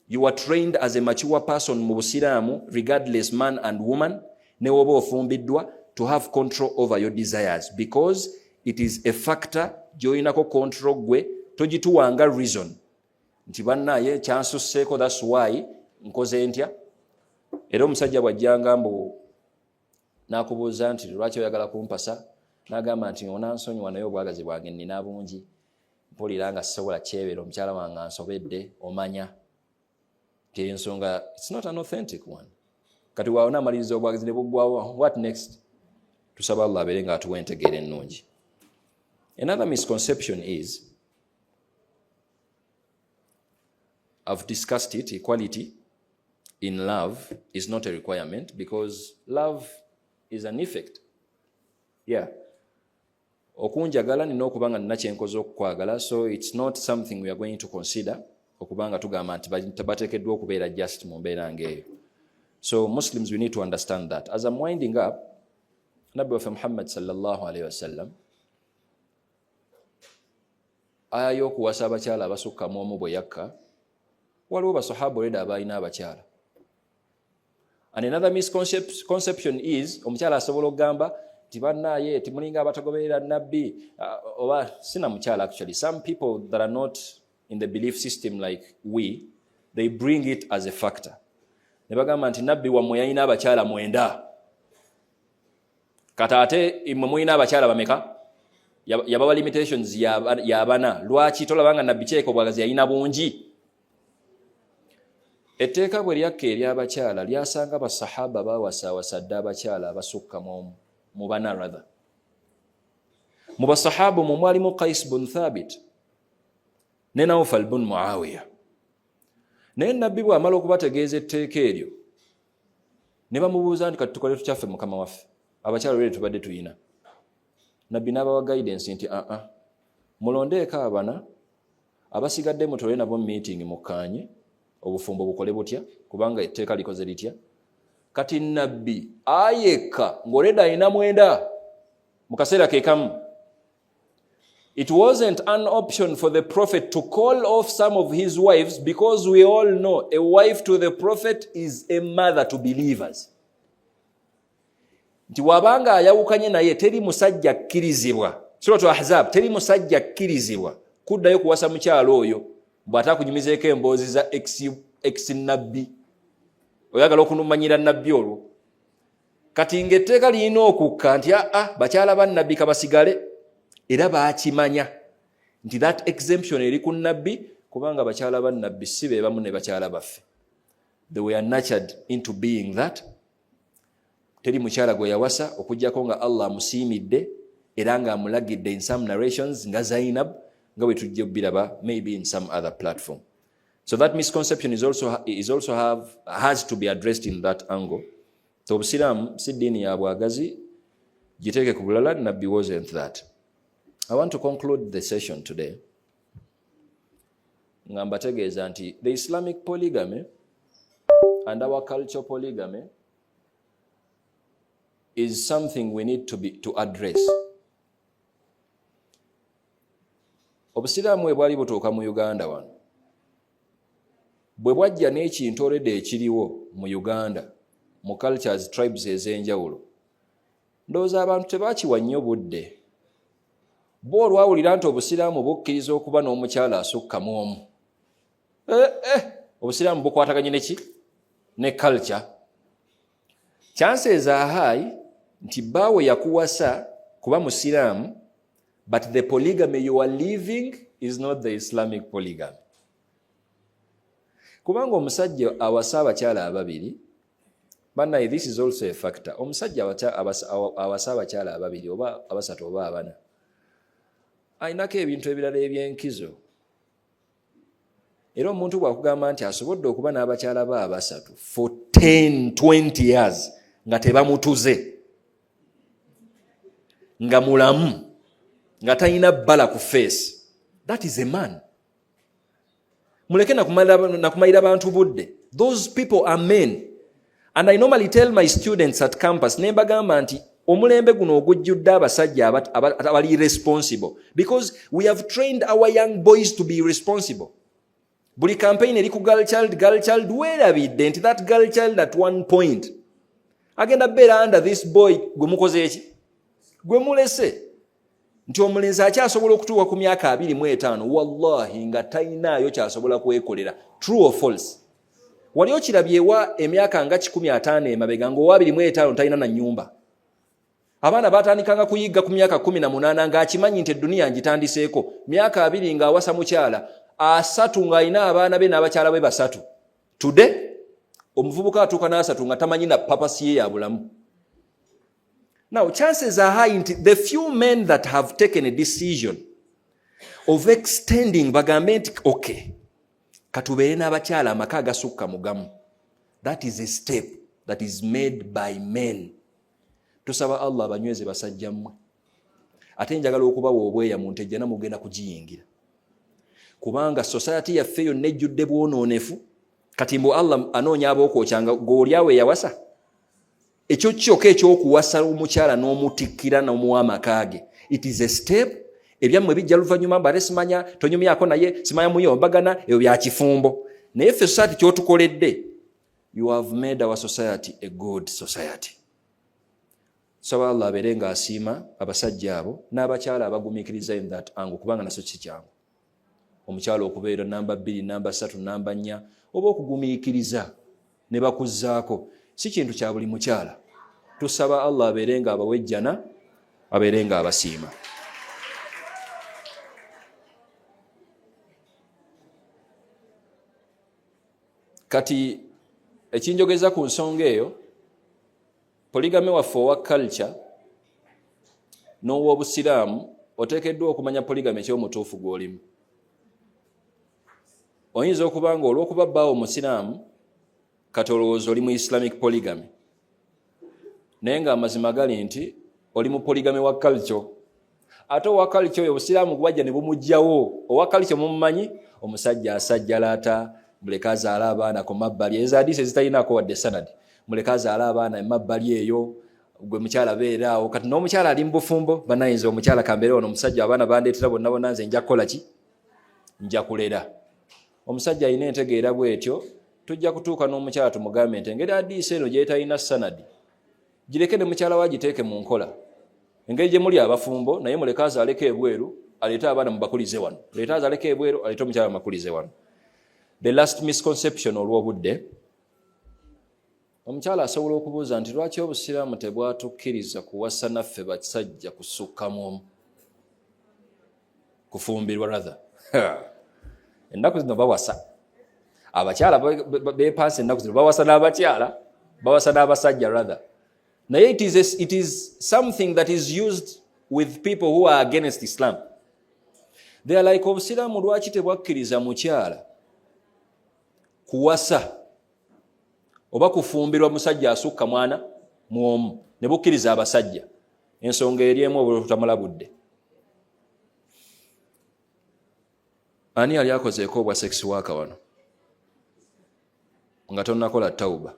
You are trained as a mature person mu Busiraamu, regardless man and woman, ne woba ofumbiddwa, to have control over your desires, because it is a factor gy'olinako control gwe, togituwanga reason nti bannaye kyansusseeko, that's why nkoze ntya. Era omusajja bw'ajjanga mbu n'akubuuza nti lwaki oyagala kumpasa, n'agamba nti onansonyiwa naye obwagazi bwange nnina bungi, mpulira nga sisobola kyebera, omukyala wange ansobedde, omanya ensonga, it's not an authentic one. Kati waawe n'amaliriza obwagazi ne buggwawo, what next? Tusaba Allah abeere nga atuwa entegeera ennungi. Another misconception is, I've discussed it, equality in love is not a requirement, because love is an effect. Yeah. Okunjagala nina okubanga nina kyenkoze okukwagala, so it's not something we are going to consider okubanga tugamba nti bateekeddwa okubeera just mu mbeera ng'eyo. So Muslims, we need to understand that. As I'm winding up, Nabi waffe Muhammad sallallahu alayhi wasallam aya y'okuwasa abakyala abasukka mu omu bwe yakka, waliwo basahaba oleda abalina abakyala. And another misconception is, omukyala asobola okugamba nti bannaye timulinga abatagoberera nabbi, oba sina mukyala. Actually, some people that are not in the belief system like we, they bring it as a factor. Ne bagamba nti nabbi wammwe yalina abakyala 9. Kata ate imwe mulina abakyala bameka? Yabawa limitations yabana. Lwaki tolabanga nabbi kyeko obwagazi yalina bungi? Etteeka bwe lyakka eri abakyala lyasanga basahaba bawasawasadde abakyala abasukka mu bana rather. Mu basahaba mu mwalimu Qais bun Thabit ne Nawfal bun Muawiya. Naye nabbi bw'amala okubategeeza etteeka eryo ne bamubuuza nti kati tukole tukyaffe mukama waffe, abakyala olwere tubadde tuyina. Nabbi n'abawa guidance nti mulondeeko abana abasigadde mutole nabo meeting mukkaanye obufumbo bukole butya kubanga etteeka likoze litya. Kati nabbi ayekka ng'oleda alina mwenda mu kaseera ke kamu. It wasn't an option for the prophet to call off some of his wives because we all know a wife to the prophet is a mother to believers. Nti wabanga ayawukanye naye teri musajja akkirizibwa. Suratu Ahzab, teri musajja akkirizibwa kuddayo kuwasa mukyalo oyo bw'atakunyumizeeko emboozi za ex nabbi. Oyagala okumanyira nabbi olwo. Kati ng'etteeka lirina okukka nti bakyala ba nabbi kabasigale. Era baakimanya nti that exemption eri ku nabbi kubanga bakyala ba nabbi si be bamu ne bakyala baffe. They were nurtured into being that. Teri mukyala gwe yawasa okujjako nga Allah amusiimidde era nga amulagidde in some narrations nga Zainab nga bwe tujja biraba maybe in some other platform. So that misconception has to be addressed in that angle. So Obusiraamu si ddiini ya bwagazi giteeke ku bulala. Nabbi wasn't that. I want to conclude the session today. Ngamba tegeeza nti the Islamic polygamy and our cultural polygamy is something we need to address. Obusiraamu bwe bwali butuuka mu Uganda wano, bwe bwajja n'ekintu olwedde ekiriwo mu Uganda mu cultures tribes ez'enjawulo, ndowooza abantu tebakiwa nnyo budde. Bo olwawulira nti Obusiraamu bukkiriza okuba n'omukyala asukkamu omu. Obusiraamu bukwataganye neki? Ne culture. Chances are high nti baawe yakuwasa kuba Musiraamu, but the polygamy you are living is not the Islamic polygamy. Kubanga omusajja awasa abakyala ababiri, bannaye this is also a factor. Omusajja awasa abakyala ababiri oba abasatu oba abana, ayinako ebintu ebirala eby'enkizo. Era omuntu bw'akugamba nti asobodde okuba n'abakyala ba abasatu for 10-20 years nga tebamutuze, nga mulamu, nga talina bbala ku face, that is a man. Muleke nakumalira abantu budde. Those people are men. And I normally tell my students at campus, ne mbagamba nti omulembe guno ogujjudde abasajja abali responsible, because we have trained our young boys to be responsible. Buli campaign eri ku girl child, weerabidde nti that girl child at one point agenda beera under this boy gwe mukoze eki, gwe mulese. Nti omulenzi akyasobola okutuuka ku myaka 25, wallahi nga talinaayo kyasobola kwekolera. True or false? Wali okirabyewa emyaka nga 15 emabega ng'owa 25 talina na nnyumba. Abaana batandikanga kuyigga ku myaka 18 ng'akimanyi nti edduniya ngitandiseeko. Myaka 2 ng'awasa mukyala, 3 ng'alina abaana be n'abakyala be 3. Today, omuvubuka atuuka n'3 nga tamanyi na papasi ye ya bulamu. Now, chances are high the few men that have taken a decision of extending bagambe nti okay, katubeere n'abakyala amaka agasukka mugamu. That is a step that is made by men. Tusaba Allah abanyweze basajja mmwe. Ate njagala okubawa obweyamu nti ejjana mugenda kugiyingira. Kubanga society yaffe yonna ejjudde bwonoonefu. Kati mbu Allah anoonya ab'okwokyanga g'olyawe yawasa. Ekyo kyokka ekyokuwasa omukyala n'omutikkira n'omuwa amaka ge. It is a step. Ebyammwe bijja luvannyuma mbale simanya tonyumyako naye simanya muyombagana ebyo bya kifumbo. Naye ffe society ky'otukoledde, you have made our society a good society. Saba Allah abeere ng'asiima abasajja abo n'abakyala abagumiikiriza in that angle, kubanga naso si kyangu. Omukyala okubeera namba 2, namba 3, namba 4 oba okugumiikiriza ne bakuzzaako si kintu kya buli mukyala. Tusaba Allah abeere ng'abawejjana, abeere ng'abasiima. Kati ekinjogeza ku nsonga eyo, polygamy waffe owa culture n'ow'Obusiraamu oteekeddwa okumanya polygamy ekyomutuufu gw'olimu. Oyinza okuba nga olw'okuba bbaawo Omusiraamu kati olowooza oli mu Islamic polygamy, naye ng'amazima gali nti oli mu polygamy wa culture. ate owakali kyoyo obusiraamu gwajja ne bumugjawo. Owakali kye mumumanyi omusajja asajjalata muleke azaale abaana ku mabbali. Ezo hadiisi ezitalinako wadde sanadi. Muleke azaale abaana emabbali eyo, gwe mukyala beera awo. Kati n'omukyala ali mu bufumbo, bannayinza omukyala kambeere wano omusajja abaana bandeetera bonna bonna nze nja kukola ki? Nja kulera. Omusajja alina entegeera bw'etyo, tujja kutuuka n'omukyala tumugambe nti engeri hadiisi eno gyetalina sanadi gireke ne mukyala wa giteeke mu nkola. Engeri gye muli abafumbo naye muleke azaaleko ebweru aleete abaana mubakulize wano. Leete azaaleko ebweru aleete omukyala mubakulize wano. The last misconception olw'obudde, omukyala asobola okubuuza nti lwaki obusiraamu tebwatukkiriza kuwasa naffe basajja kusukkamu omu? Kufumbirwa rather. Ennaku zino bawasa. Abakyala beepansa ennaku zino bawasa n'abakyala, bawasa n'abasajja rather. Naye it is something that is used with people who are against Islam. They are like obusiraamu lwaki tebwakkiriza mukyala kuwasa oba kufumbirwa musajja asukka mwana mwomu ne bukkiriza abasajja. Ensonga eri emu obwo tutamulabudde. Ani yali akozeeko obwa sex worker wano nga tonnakola tawuba?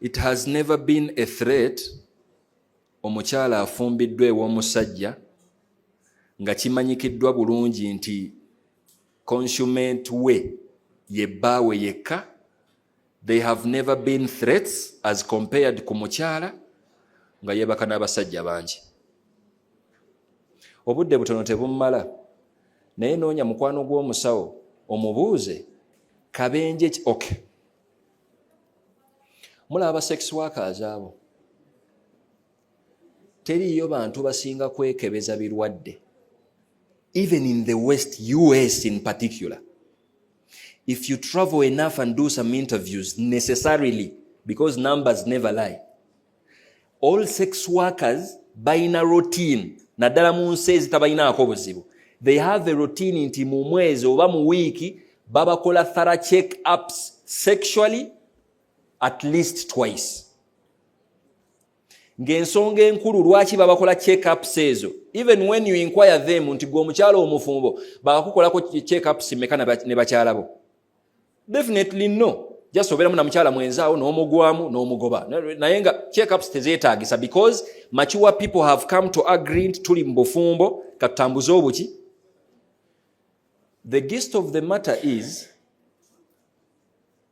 It has never been a threat omukyala afumbiddwa ew'omusajja nga kimanyikiddwa bulungi nti consummate we ye bbaawe yekka. They have never been threats as compared ku mukyala nga yeebaka n'abasajja bangi. Obudde butono tebumala, naye noonya mukwano gw'omusawo omubuuze kabenje ki? Okay, mulaba sex workers abo teriyo bantu basinga kwekebeza birwadde. Even in the West, US in particular, if you travel enough and do some interviews necessarily, because numbers never lie, all sex workers balina routine naddala mu nsi ezitabalinaako buzibu. They have a routine nti mu mwezi oba mu wiiki babakola thorough check-ups sexually at least twice. Ng'ensonga enkulu lwaki babakola check-ups ezo, even when you inquire them nti gwe omukyala omufumbo bakakukolako check-ups mmeka ne bakyala bo? Definitely no. Just obeeramu na mukyala mwenzaawo n'omugwamu n'omugoba. Naye nga check-ups tezeetaagisa because mature people have come to agree nti tuli mu bufumbo katutambuze obuki. The gist of the matter is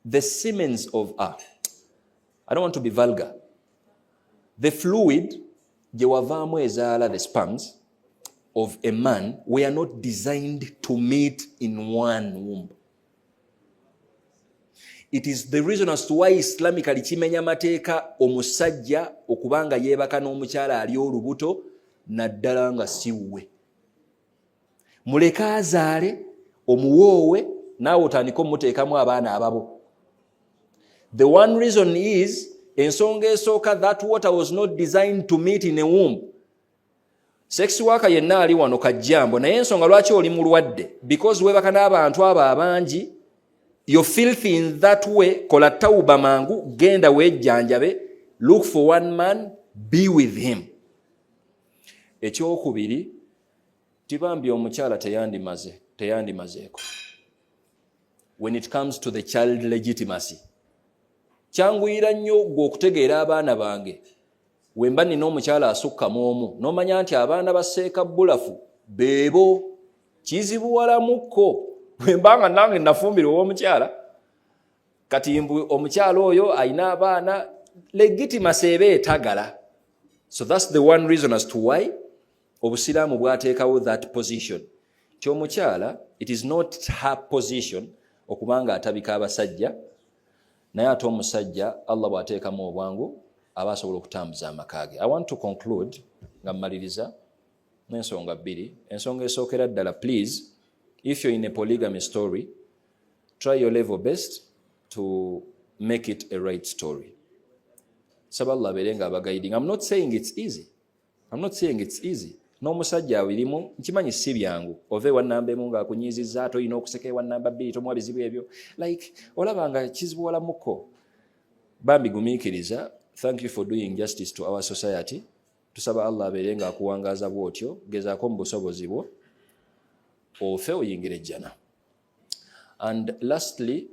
the semens of I don't want to be vulgar. The fluid gye wavaamu ezaala, the sperms of a man, were not designed to meet in one womb. It is the reason as to why Islamically kimenya mateeka omusajja okubanga yeebaka n'omukyala ali olubuto naddala nga siwe. Muleke azaale omuwoowe naawe otandika omuteekamu abaana ababo. The one reason is ensonga esooka that water was not designed to meet in a womb. Sex worker yenna ali wano kajjambo naye ensonga lwaki oli mulwadde because weebaka n'abantu abo abangi. You're filthy in that way. Kola tawuba mangu, genda weejjanjabe, look for one man, be with him. Ekyokubiri, tibambi omukyala teyandimazeeko. When it comes to the child legitimacy, kyanguyira nnyo gwe okutegeera abaana bange wemba nina omukyala asukkamu omu n'omanya nti abaana ba SHEIKH BURAFU beebo kizibuwalamukko. Wembanga nange nafumbira ow'omukyala kati mbu omukyala oyo ayina abaana legitimacy eba etagala. So that's the one reason as to why obusiraamu bwateekawo that position. Ky'omukyala, it is not her position okubanga atabika abasajja, naye ate omusajja Allah bw'ateekamu obwangu aba asobola okutambuza amaka ge. I want to conclude nga mmaliriza n'ensonga bbiri. Ensonga esookera ddala, please, if you're in a polygamy story, try your level best to make it a right story. Saballa berenga abaguiding. I'm not saying it's easy. N'omusajja abirimu nkimanyi si byangu. Ove wannamba emu ng'akunyiizizza ate olina okuseka wannamba bbiri tomuwa bizibu ebyo. Like olabanga kizibuwalamukko. Bambi gumiikiriza. Thank you for doing justice to our society. tusaba Allah abeere nga akuwangaza bw'otyo, gezaako mu busobozi bwo ofe oyingire ejjana. And lastly,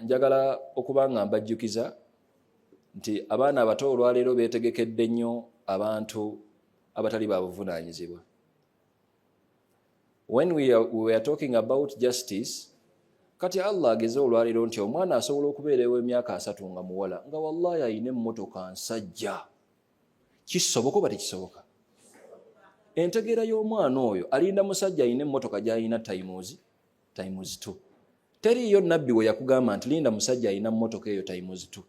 njagala okuba nga mbajjukiza nti abaana abato olwaleero beetegekedde nnyo abantu abatali ba buvunaanyizibwa. When we are talking about justice, kati Allah ageze olwaleero nti omwana asobola okubeerawo emyaka 3 nga muwala nga wallahi ayina emmotoka nsajja. Kisoboka oba tekisoboka? Entegeera y'omwana oyo alinda musajja ayina emmotoka gy'ayina times 2. Teriyo nabbi we yakugamba nti linda musajja ayina mmotoka eyo times 2.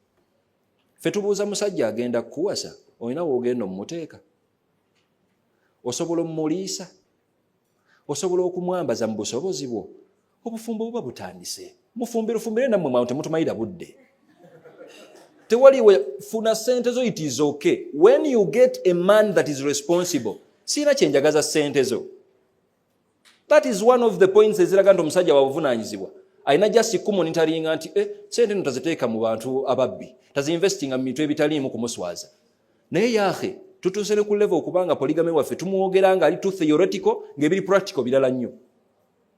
Ffe tubuuza musajja agenda kukuwasa, olina woogenda omumuteeka? Osobola omuliisa? Osobola okumwambaza mu busobozi bwo? Obufumbo buba butandise. Mufumbirufumbire nammwe mwawe temutumayira budde. Tewaliwe funa sente zo, it is okay. When you get a man that is responsible, siina kyenjagaza sente zo. That is one of the points eziraga nti omusajja wa buvunaanyizibwa alina just kumonitoringa nti sente no taziteeka mu bantu ababbi, tazinvestinga mu bintu ebitaliimu kumuswaza. Naye yaahe tutuuse ne ku level okubanga polygamy waffe tumuwogera nga ali too theoretical ng'ebiri practical birala nnyo.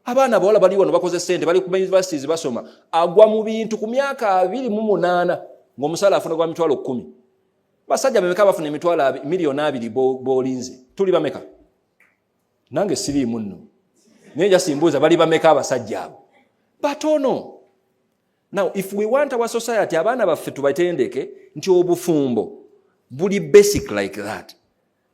Abaana abawala bali wano bakoze sente, bali ku universities basoma, agwa mu bintu ku myaka 28 ng'omusala afuna gwa mitwalo 10. Basajja bameka bafuna emitwalo miliyoni 2 b'olinze? Tuli bameka? Nange siriimu nno. Naye jasimbuuza bali bameka abasajja abo? Batono. Now, if we want our society, abaana baffe tubatendeke nti obufumbo buli basic like that.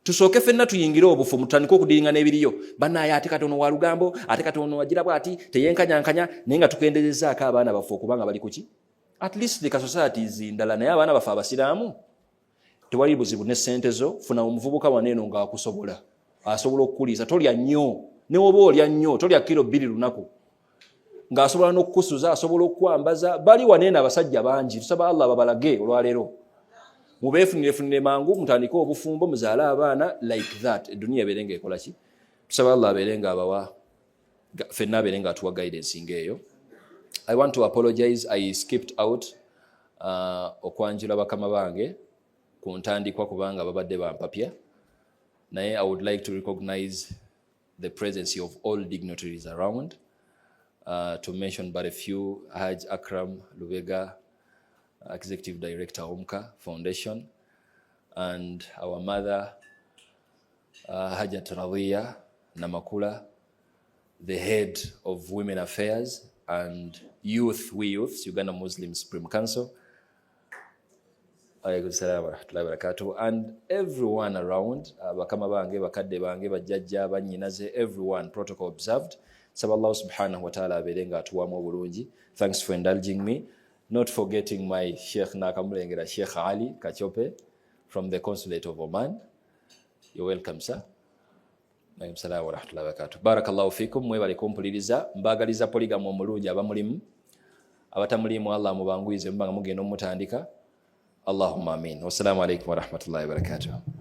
Tusooke ffenna tuyingire obufumbo, tutandike okudiringa n'ebiriyo. Bannaaye ate katono wa lugambo, ate katono wagira bw'ati, teyenkanyankanya, naye nga tukendezezaako abaana baffe okubanga bali kuki? At least the societies ndala, naye abaana baffe abasiraamu tewali buzibu ne ssente zo. Funa omuvubuka waneeno ng'akusobola, asobola okukuliisa. Tolya nnyo, ne woba olya nnyo tolya kilo 2 lunaku, ng'asobola n'okukusuza, asobola okukwambaza. Bali waneeno abasajja bangi, tusaba Allah babalage olwaleero. Mubeefunire mangu, mutandike obufumbo, muzaale abaana like that. Eduniya ebeere ng'ekola ki? Tusaba Allah abeere ng'abawa, ffenna abeere ng'atuwa guidance ng'eyo. I want to apologize, I skipped out okwanjula bakama bange ku ntandikwa kubanga babadde bampapya. Naye I would like to recognize the presence of all dignitaries around, to mention but a few: Haj Akram Lubega, Executive Director, Omka Foundation, and our mother, Hajat Radhiya Namakula, the head of Women Affairs and Youth, We Youths, Uganda Muslim Supreme Council, and everyone around, bakama bange, bakadde bange, bajjajja, bannyinaze, everyone, protocol observed. Saba Allah subhanahu wa ta'ala abeere ng'atuwaamu obulungi. Thanks for indulging me. Not forgetting my Sheikh Nakamulengera, Sheikh Ali Kachope from the Consulate of Oman. You're welcome, sir. Assalamu warahmatullahi wabarakatuh. Barakallahu fikum, mwebale kumpuliriza. Mbagaliza polygamy omulungi abamulimu, abatamulimu Allah mubanguize mbanga mugenda omutandika. Allahumma amin. Wassalamu alaikum warahmatullahi wabarakatuh.